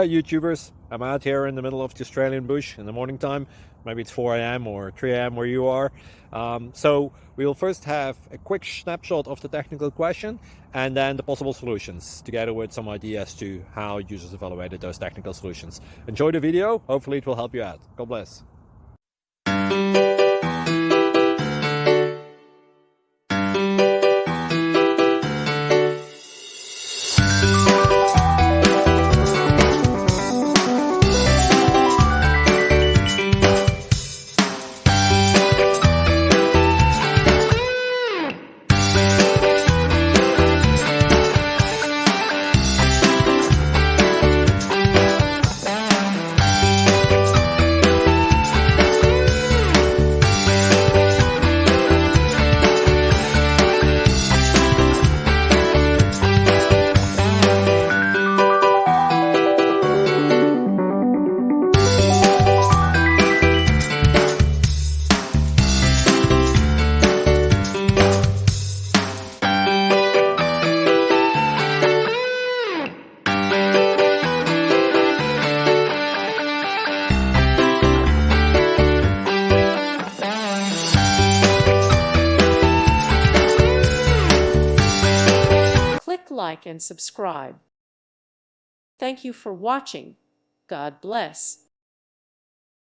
Hi YouTubers, I'm out here in the middle of the Australian bush in the morning time. Maybe it's 4 a.m. or 3 a.m. where you are. So we will first have a quick snapshot of the technical question and then the possible solutions, together with some ideas to how users evaluated those technical solutions. Enjoy the video, hopefully it will help you out. God bless. Click like and subscribe. Thank you for watching. God bless.